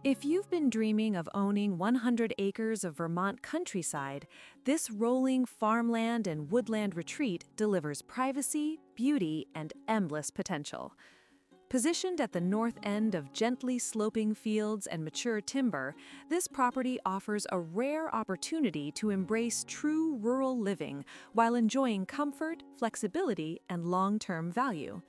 If you've been dreaming of owning 100 acres of Vermont countryside, this rolling farmland and woodland retreat delivers privacy, beauty, and endless potential. Positioned at the north end of gently sloping fields and mature timber, this property offers a rare opportunity to embrace true rural living while enjoying comfort, flexibility, and long-term value.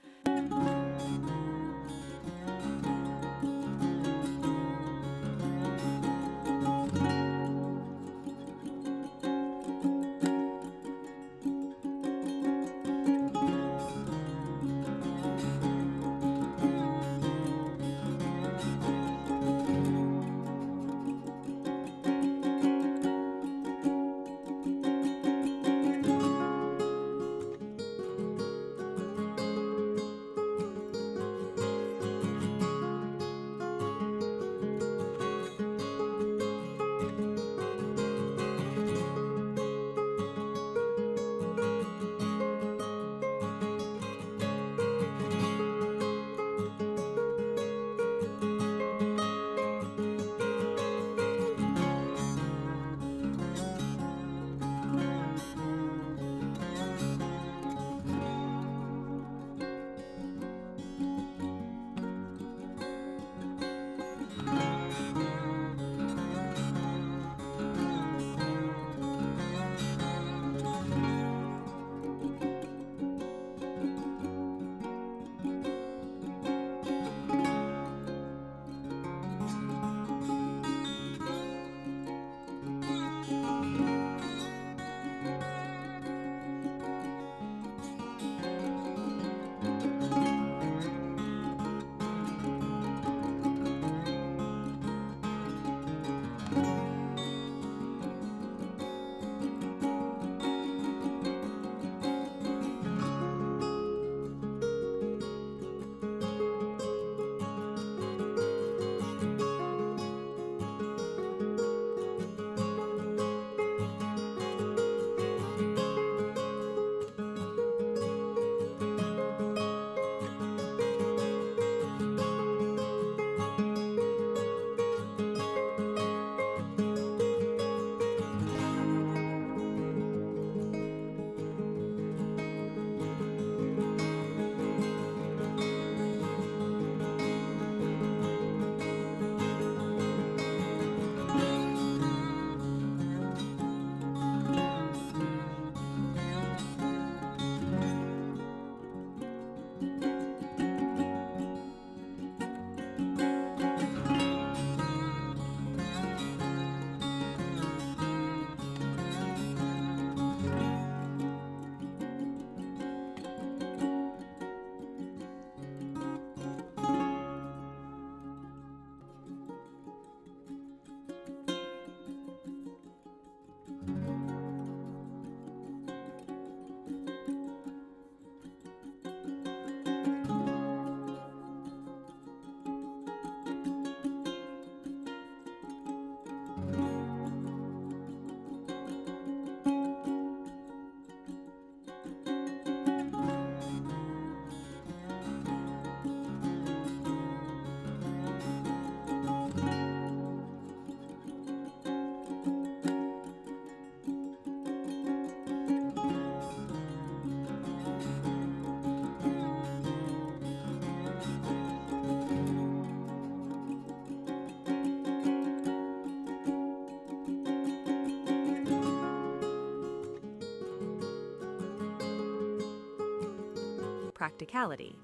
Practicality.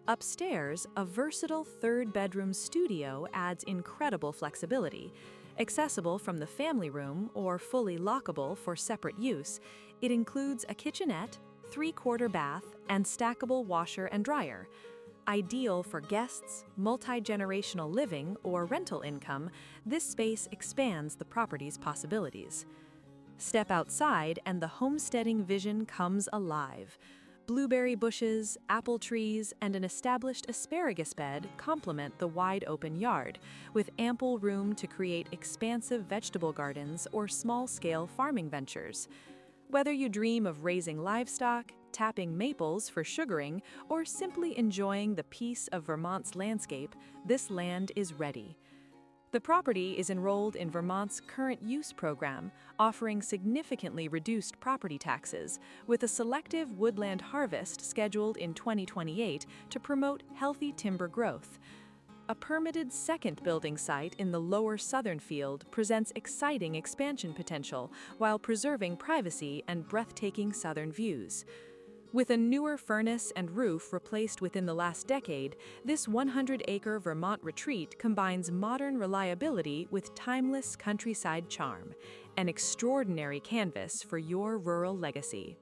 Upstairs, a versatile third-bedroom studio adds incredible flexibility. Accessible from the family room or fully lockable for separate use, it includes a kitchenette, three-quarter bath, and stackable washer and dryer. Ideal for guests, multi-generational living, or rental income, this space expands the property's possibilities. Step outside and the homesteading vision comes alive. Blueberry bushes, apple trees, and an established asparagus bed complement the wide-open yard, with ample room to create expansive vegetable gardens or small-scale farming ventures. Whether you dream of raising livestock, tapping maples for sugaring, or simply enjoying the peace of Vermont's landscape, this land is ready. The property is enrolled in Vermont's current use program, offering significantly reduced property taxes, with a selective woodland harvest scheduled in 2028 to promote healthy timber growth. A permitted second building site in the lower southern field presents exciting expansion potential while preserving privacy and breathtaking southern views. With a newer furnace and roof replaced within the last decade, this 100-acre Vermont retreat combines modern reliability with timeless countryside charm, an extraordinary canvas for your rural legacy.